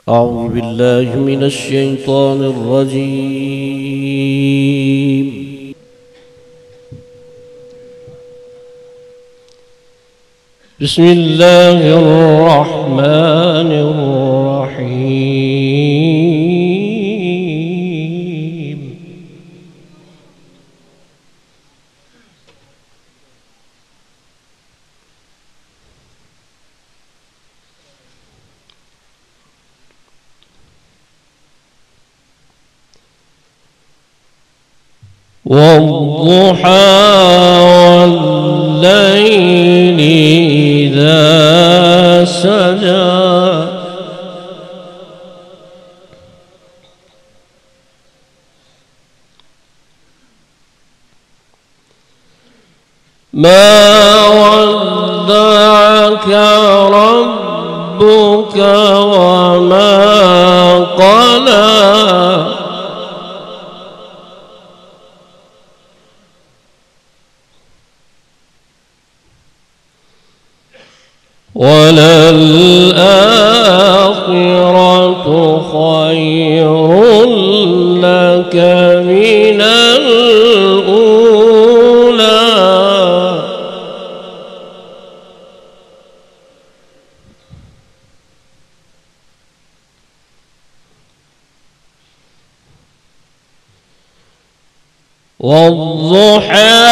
أعوذ بالله من الشيطان الرجيم. بسم الله الرحمن الرحيم. والضحى والليل إذا سجى ما ودعك ربك وما قلى وللآخرة خير لك من الأولى والضحى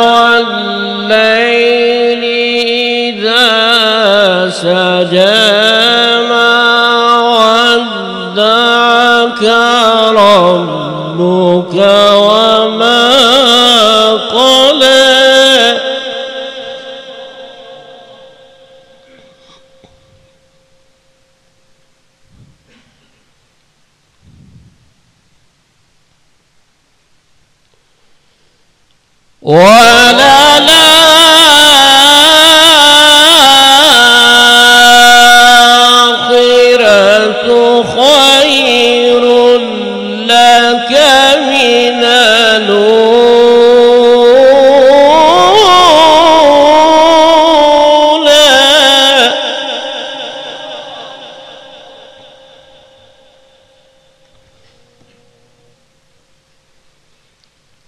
والليل إذا سجى ما ودعك ربك وما قلى وللآخرة خير لك من الأولى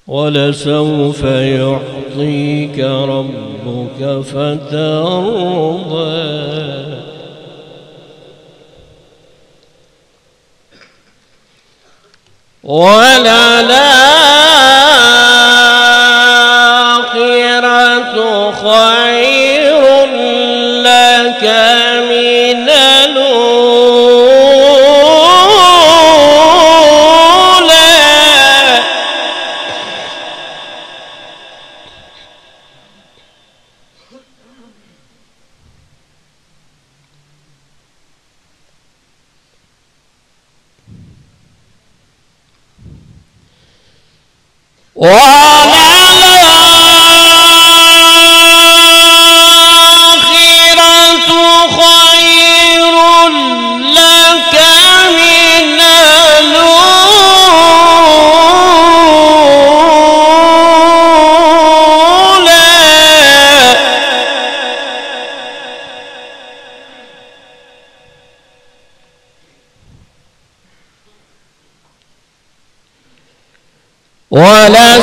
ولسوف يعطيك ربك فترضى وللآخرة خير لك من الأولى وللآخرة خير لك من الأولى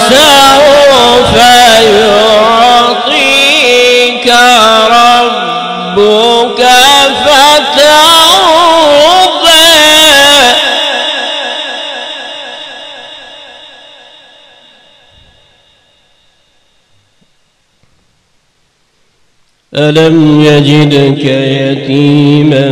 ولسوف يعطيك ربك فترضى ألم يجدك يتيما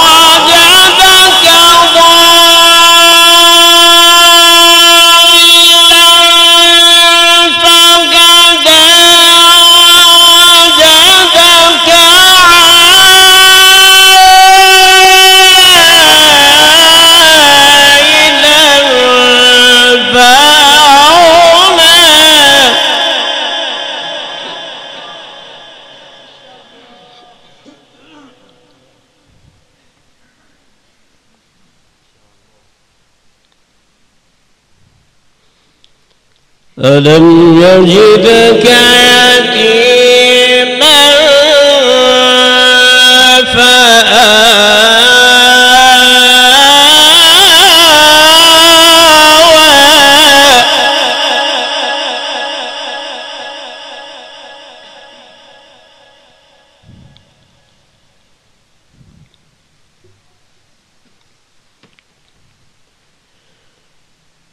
ووجدك ضالا فهدى ووجدك عائلا فأغنى ألم يجدك يتيما فآوى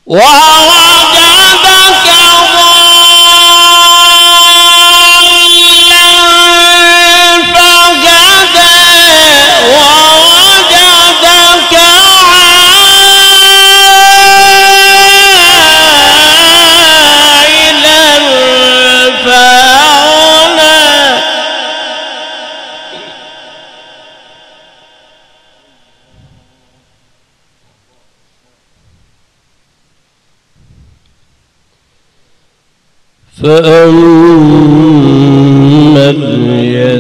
ووجدك ضالا فهدى ووجدك عائلا فأغنى فأما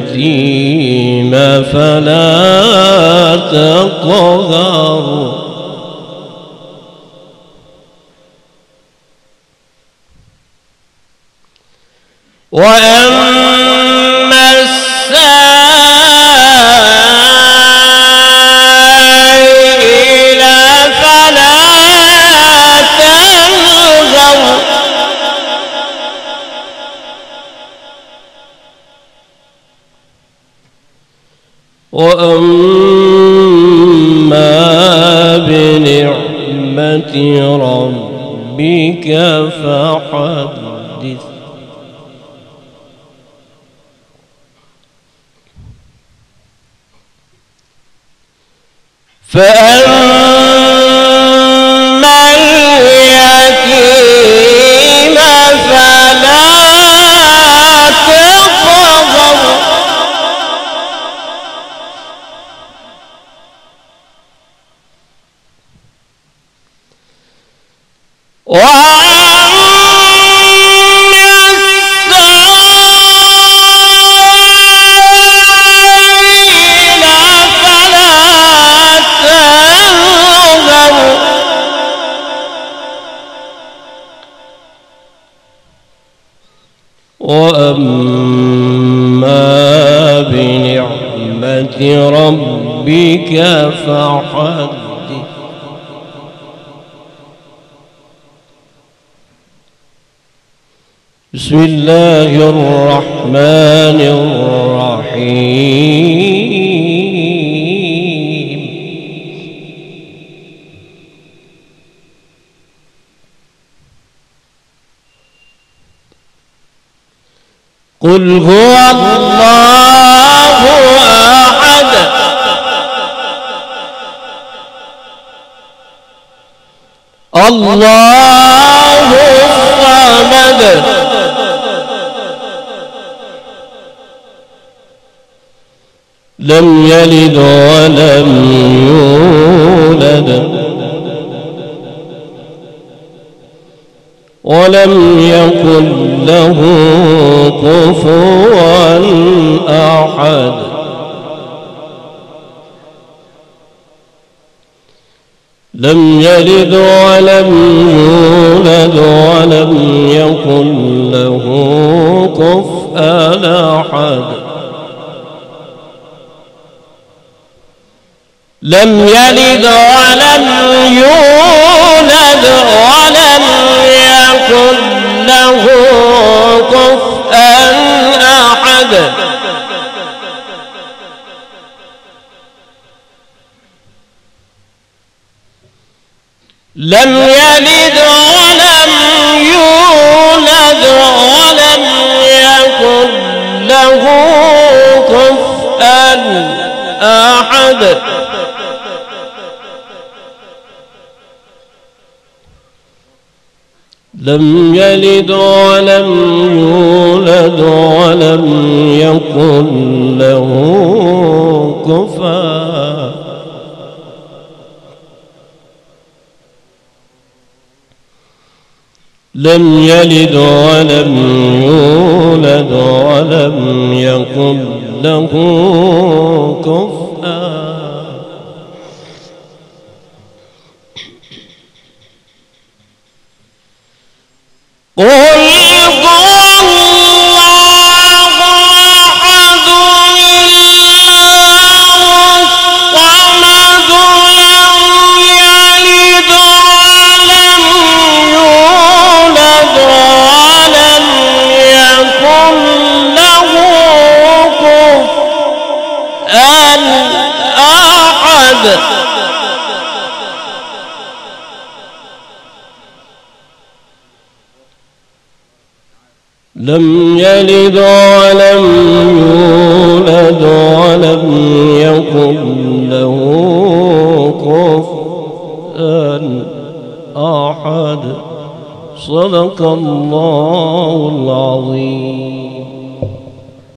اليتيم فلا تقهر وأما السائل فلا تنهر وأما بنعمة ربك فحدث فأما اليتيم فلا تقهر وأما بنعمة ربك فحدث بسم الله الرحمن الرحيم قل هو الله أحد الله الصمد لم يلد ولم يولد ولم يكن له كفوا أحد لم يلد ولم يولد ولم يكن له كفوا أحد لم يلد ولم يولد ولم يكن له كفوا أحد لم يلد ولم يولد ولم يكن له كفوا أحد لم يلد ولم يولد ولم يكن له كفوا لم يلد ولم يولد ولم يكن له كفوا قل أحد لم يلد ولم يولد ولم يكن له كفوا أحد. صدق الله العظيم.